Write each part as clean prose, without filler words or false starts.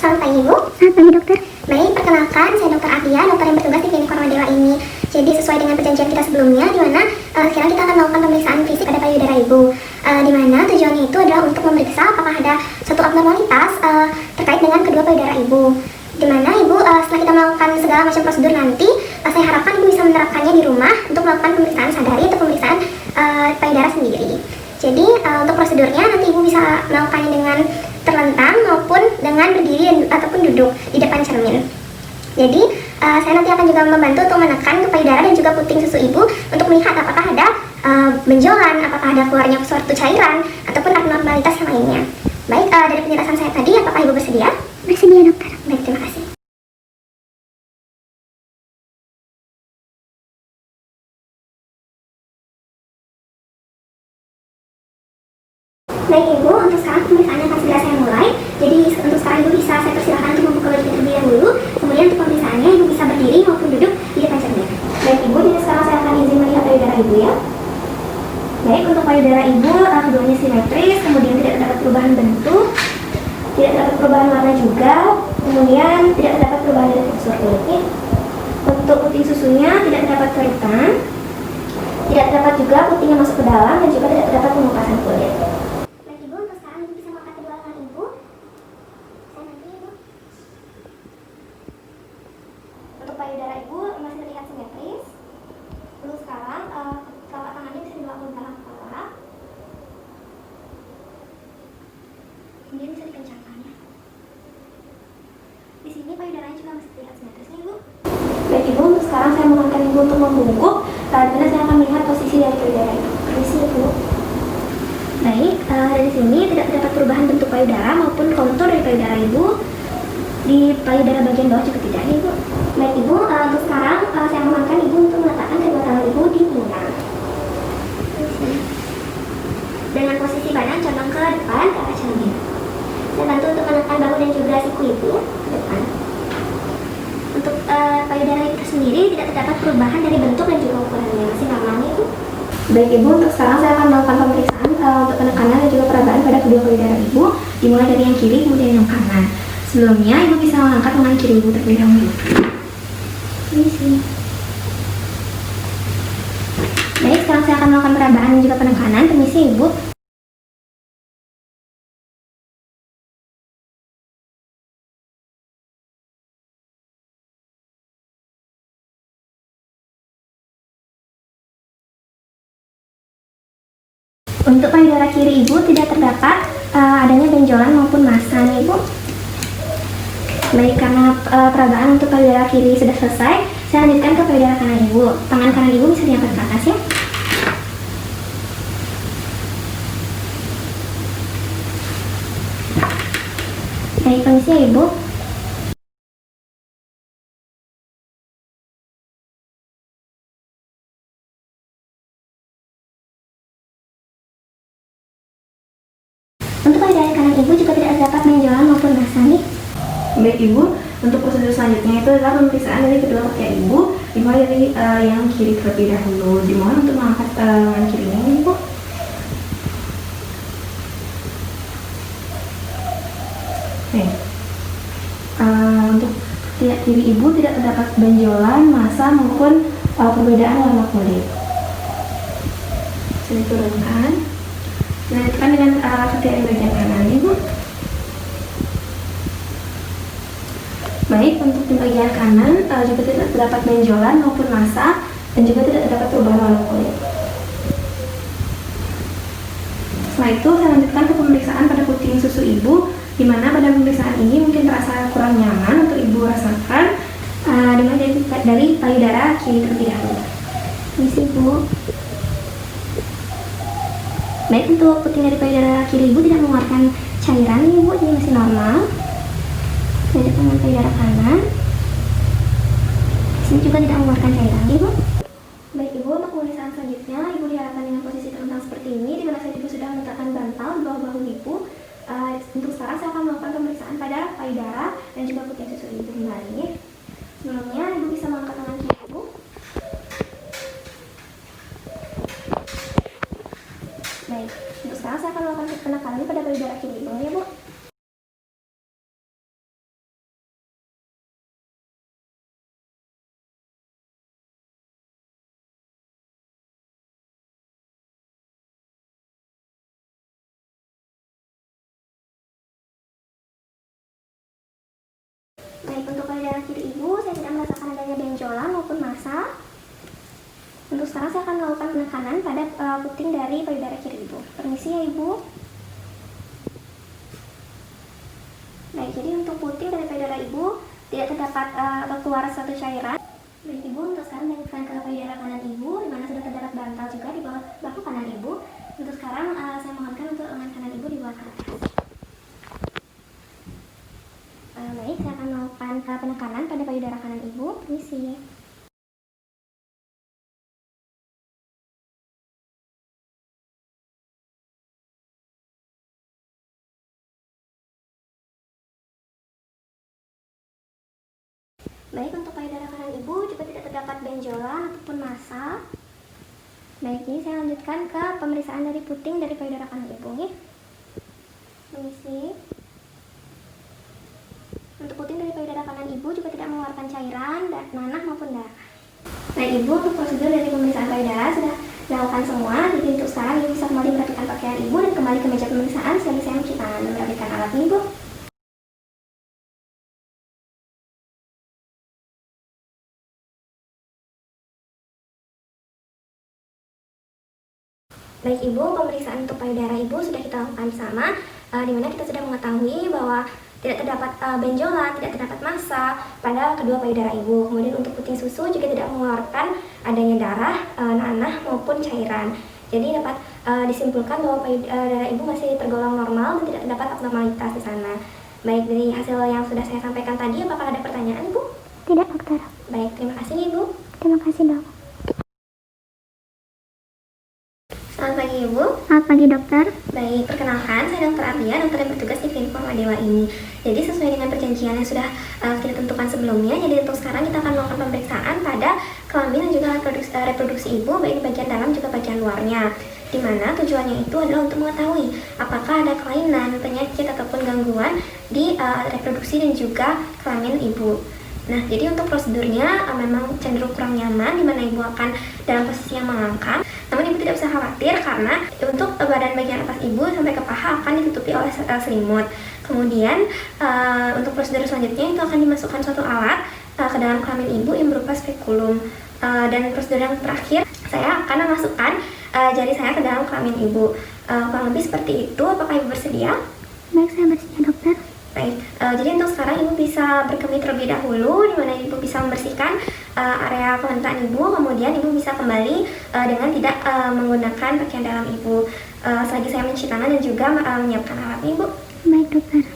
Selamat pagi Bu. Selamat pagi dokter. Baik, perkenalkan saya Dokter Adia, dokter yang bertugas di Klinik Korma Dewa ini. Jadi sesuai dengan perjanjian kita sebelumnya, di mana sekarang kita akan melakukan pemeriksaan fisik pada payudara ibu. Di mana tujuannya itu adalah untuk memeriksa apakah ada suatu abnormalitas terkait dengan kedua payudara ibu. Di mana ibu setelah kita melakukan segala macam prosedur nanti, saya harapkan ibu bisa menerapkannya di rumah untuk melakukan pemeriksaan sadari atau pemeriksaan payudara sendiri. Jadi untuk prosedurnya nanti ibu bisa melakukannya dengan terlentang maupun dengan berdiri ataupun duduk di depan cermin. Jadi saya nanti akan juga membantu untuk menekan ke payudara dan juga puting susu ibu untuk melihat apakah ada benjolan, apakah ada keluarnya suatu cairan ataupun abnormalitas yang lainnya. Baik, dari penjelasan saya tadi, apakah ibu bersedia? Bersedia dokter. Baik, terima kasih. Baik ibu, untuk sekarang pemeriksaannya akan segera saya mulai. Jadi untuk sekarang ibu bisa saya persilahkan untuk membuka wajah terlebih dahulu. Kemudian untuk pemeriksaannya ibu bisa berdiri maupun duduk di depan cermin. Baik ibu, jadi sekarang saya akan izin melihat payudara ibu ya. Baik, untuk payudara ibu keduanya simetris, kemudian tidak terdapat perubahan bentuk, tidak terdapat perubahan warna juga, kemudian tidak terdapat perubahan dari tekstur kulitnya. Untuk puting susunya tidak terdapat kerutan, tidak terdapat juga puting yang masuk ke dalam, dan juga tidak terdapat pengupasan kulit. Baik ibu, untuk sekarang ibu bisa mengangkat kedua tangan ibu. Saya bantu ibu. Untuk payudara ibu masih terlihat simetris. Untuk sekarang telapak tangannya bisa dibawa ke belakang kepala. Kemudian bisa dikencangkan ya. Di sini payudaranya juga masih terlihat simetris nih ibu. Baik ibu, untuk sekarang saya mengangkat ibu untuk membungkuk. Di mana saya akan melihat posisi dari payudara ibu. Permisi ibu. Baik, dari sini tidak terdapat perubahan bentuk payudara maupun kontur dari payudara ibu. Di payudara bagian bawah juga tidak nih ibu. Baik ibu, untuk sekarang saya mengangkat ibu untuk meletakkan kedua tangan ibu di pinggang. Dengan posisi badan condong ke depan ke arah cermin. Saya bantu untuk menekan bahu dan juga siku ibu ke depan. Untuk payudara ibu sendiri tidak terdapat perubahan dari bentuk dan juga ukurannya, masih normal nih ibu. Baik ibu, untuk sekarang saya akan melakukan pemeriksaan untuk penekanan dan juga peragaan pada kedua payudara ibu, dimulai dari yang kiri kemudian yang kanan. Sebelumnya ibu bisa mengangkat tangan kiri ibu terlebih dahulu. Ini sih. Baik, sekarang saya akan melakukan perabaan dan juga penekanan. Permisi ibu. Untuk payudara kiri ibu tidak terdapat adanya benjolan maupun massa nih ibu. Baik, karena perabaan untuk payudara kiri sudah selesai, saya lanjutkan ke payudara kanan ibu. Tangan kanan ibu bisa diangkat ke atas ya. Baik, permisi ya ibu. Untuk payudara kanan ibu juga tidak terdapat benjolan maupun massa nih. Baik ibu, untuk prosedur selanjutnya itu adalah pemeriksaan dari kedua kaki ibu, dimulai dari yang kiri terlebih dahulu. Dimohon untuk mengangkat tangan kirinya ibu. Oke. Untuk kiri ibu tidak terdapat benjolan, massa maupun perbedaan warna kulit. Saya turunkan. Lanjutkan dengan kaki bagian kanan ibu. Baik, untuk di bagian kanan juga tidak terdapat benjolan maupun massa dan juga tidak terdapat perubahan warna kulit. Setelah itu saya lanjutkan ke pemeriksaan pada puting susu ibu, di mana pada pemeriksaan ini mungkin terasa kurang nyaman untuk ibu rasakan, dimulai dari payudara kiri terlebih dahulu. Ini sih ibu. Baik, untuk puting dari payudara kiri ibu tidak mengeluarkan cairan nih ibu, jadi masih normal. Lanjutkan dengan payudara kanan. Di sini juga tidak mengeluarkan cairan ibu. Baik ibu, untuk pemeriksaan selanjutnya ibu diharapkan dengan posisi terlentang seperti ini, di mana ibu sudah meletakkan bantal di bawah bahu ibu. Untuk sekarang saya akan melakukan pemeriksaan pada payudara dan juga puting susu ibu kembali. Sebelumnya ibu bisa mengangkat tangan kiri ibu. Baik, untuk sekarang saya akan melakukan penekanan pada payudara kiri ibu ya bu. payudara kiri ibu, saya tidak merasakan adanya benjolan maupun massa. Untuk sekarang saya akan melakukan penekanan pada puting dari payudara kiri ibu. Permisi ya ibu. Baik, jadi untuk puting dari payudara ibu tidak terdapat atau keluar suatu cairan. Baik ibu, untuk sekarang lanjutkan ke payudara kanan ibu, di mana sudah terdapat bantal juga di bawah bahu kanan ibu. Untuk sekarang saya mohonkan untuk lengan kanan ibu dibuat ke atas. Baik, saya akan melakukan penekanan pada payudara kanan ibu. Permisi. Baik, untuk payudara kanan ibu juga tidak terdapat benjolan ataupun massa. Baik, ini saya lanjutkan ke pemeriksaan dari puting dari payudara kanan ibu. Permisi. Untuk puting dari payudara kanan ibu juga tidak mengeluarkan cairan, nanah maupun darah. Baik ibu, untuk prosedur dari pemeriksaan payudara sudah dilakukan semua. Jadi untuk sekarang ibu bisa kembali merapikan pakaian ibu dan kembali ke meja pemeriksaan sekali saya mencuci tangan dan merapikan alatnya ibu. Baik ibu, pemeriksaan untuk payudara ibu sudah kita lakukan bersama, di mana kita sudah mengetahui bahwa tidak terdapat benjolan, tidak terdapat massa pada kedua payudara ibu. Kemudian untuk puting susu juga tidak mengeluarkan adanya darah, nanah maupun cairan. Jadi dapat disimpulkan bahwa payudara ibu masih tergolong normal dan tidak terdapat abnormalitas di sana. Baik, dari hasil yang sudah saya sampaikan tadi, apakah ada pertanyaan ibu? Tidak dokter. Baik, terima kasih ibu. Terima kasih dok. Selamat pagi ibu. Selamat pagi dokter. Baik, perkenalkan saya Dr. Ardia, dokter yang bertugas di Klinik Formadewa ini. Jadi sesuai dengan perjanjian yang sudah kita tentukan sebelumnya, jadi untuk sekarang kita akan melakukan pemeriksaan pada kelamin dan juga reproduksi ibu, baik bagian dalam juga bagian luarnya. Di mana tujuannya itu adalah untuk mengetahui apakah ada kelainan, penyakit ataupun gangguan di reproduksi dan juga kelamin ibu. Nah, jadi untuk prosedurnya memang cenderung kurang nyaman, di mana ibu akan dalam posisi yang mengangkat. Namun ibu tidak usah khawatir karena untuk badan bagian atas ibu sampai ke paha akan ditutupi oleh selimut. Kemudian untuk prosedur selanjutnya itu akan dimasukkan suatu alat ke dalam kelamin ibu yang berupa spekulum. Dan prosedur yang terakhir saya akan memasukkan jari saya ke dalam kelamin ibu. Kurang lebih seperti itu. Apakah ibu bersedia? Baik, saya bersedia dokter. Baik, jadi untuk sekarang ibu bisa berkemih terlebih dahulu, di mana ibu bisa membersihkan area kelenturan ibu, kemudian ibu bisa kembali dengan tidak menggunakan pakaian dalam ibu. Selagi saya mencuci tangan dan juga menyiapkan alatnya ibu. Baik dokter.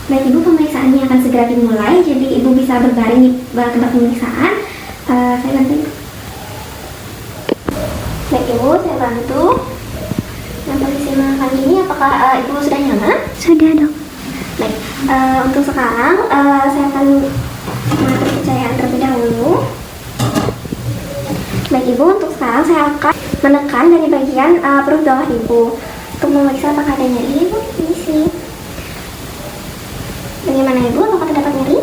Baik ibu, pemeriksaannya akan segera dimulai, jadi ibu bisa berbaring di tempat pemeriksaan. Saya bantu. Baik ibu, saya bantu. Yang posisi mengangkat ini, apakah ibu sudah nyaman? Sudah dok. Baik, untuk sekarang saya akan mengatur pencahayaan terlebih dahulu. Baik ibu, untuk sekarang saya akan menekan dari bagian perut bawah ibu untuk memeriksa apakah ada nyeri ibu. Permisi. Bagaimana ibu? Apakah terdapat nyeri?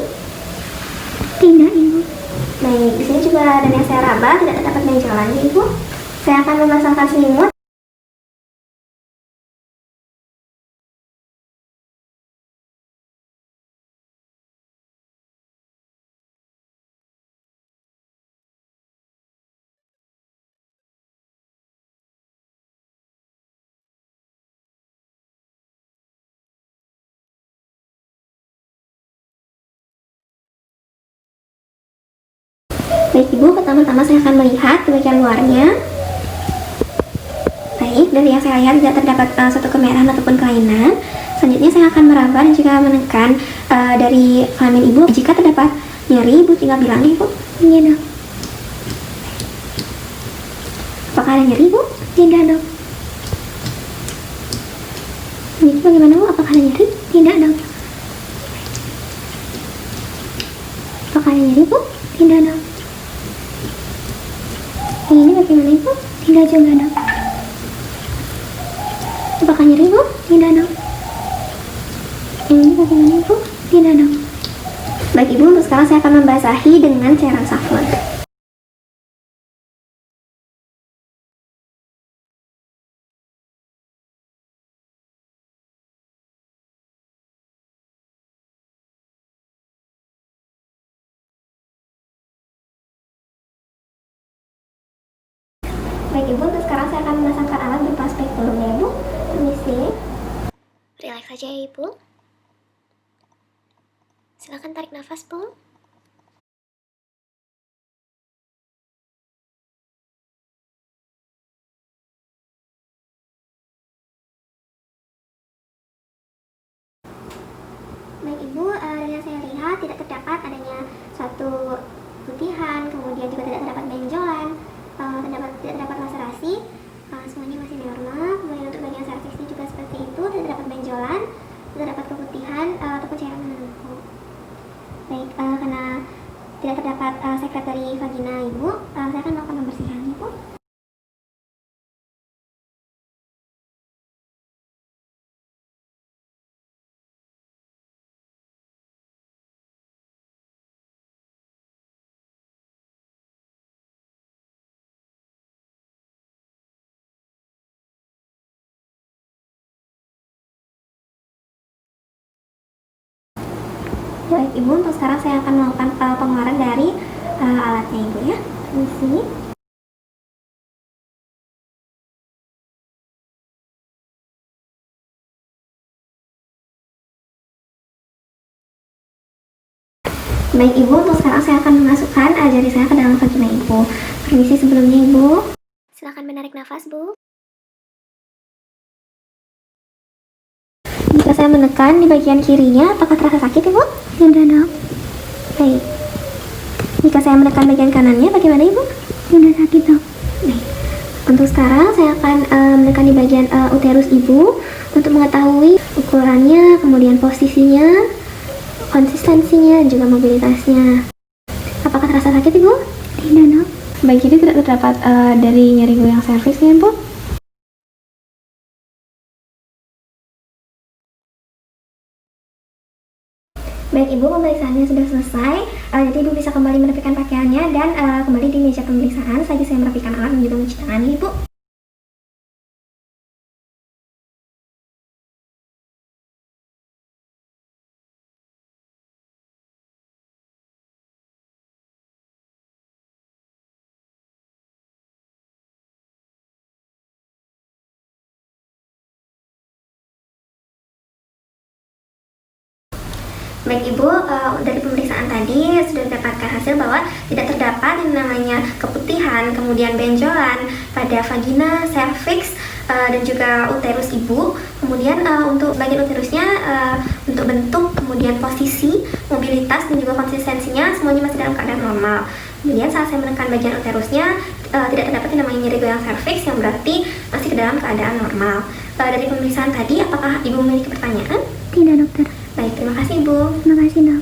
Tidak ibu. Baik, di sini juga dan yang saya raba tidak terdapat benjolan ya ibu. Saya akan memasangkan selimut. Baik ibu, pertama-tama saya akan melihat di bagian luarnya. Baik, dari yang saya lihat tidak terdapat suatu kemerahan ataupun kelainan. Selanjutnya saya akan meraba dan juga menekan dari kelamin ibu. Jika terdapat nyeri, ibu tinggal bilang nih ibu. Iya dok. Apakah ada nyeri ibu? Tidak dok. Ini bagaimana bu? Apakah ada nyeri? Tidak dok. Apakah ada nyeri bu? Tidak dok. Yang ini bagaimana ibu? Tidak juga dok. Apakah nyeri bu? Tidak dok. Yang sekarang saya akan membasahi dengan cairan saffron. Baik Ibu, untuk sekarang saya akan memasangkan alat berupa spekulum ya Ibu. Permisi. Relax saja ya Ibu. Silakan tarik nafas Bu. Baik Ibu, dari yang saya lihat tidak terdapat adanya suatu putihan, kemudian juga tidak terdapat benjolan, tidak terdapat laserasi, semuanya masih normal. Kemudian untuk bagian serviksnya juga seperti itu, tidak terdapat benjolan, tidak terdapat keputihan ataupun cairan menumpuk. Baik, karena tidak terdapat sekret dari vagina Ibu, saya akan melakukan pembersihan Ibu. Baik Ibu, untuk sekarang saya akan melakukan pengeluaran dari alatnya Ibu ya. Permisi. Baik Ibu, untuk sekarang saya akan memasukkan jari saya ke dalam vagina Ibu. Permisi sebelumnya Ibu. Silakan menarik nafas Bu. Jika saya menekan di bagian kirinya, apakah terasa sakit Ibu? Tidak dok. Baik. Jika saya menekan bagian kanannya, bagaimana Ibu? Tidak sakit dok. Baik. Untuk sekarang saya akan menekan di bagian uterus Ibu untuk mengetahui ukurannya, kemudian posisinya, konsistensinya, dan juga mobilitasnya. Apakah terasa sakit Ibu? Tidak dok. Baik, jadi tidak terdapat dari nyeri goyang servisnya Bu. Baik Ibu, pemeriksaannya sudah selesai. Jadi Ibu bisa kembali merapikan pakaiannya dan kembali di meja pemeriksaan. Lagi saya merapikan alat dan juga mencuci tangannya Ibu. Baik Ibu, dari pemeriksaan tadi sudah didapatkan hasil bahwa tidak terdapat yang namanya keputihan, kemudian benjolan pada vagina, serviks, dan juga uterus Ibu. Kemudian untuk bagian uterusnya, untuk bentuk, kemudian posisi, mobilitas, dan juga konsistensinya semuanya masih dalam keadaan normal. Kemudian saat saya menekan bagian uterusnya, tidak terdapat yang namanya nyeri goyang serviks, yang berarti masih ke dalam keadaan normal. Dari pemeriksaan tadi, apakah Ibu memiliki pertanyaan? Tidak dokter. Baik, terima kasih Ibu. Terima kasih dok.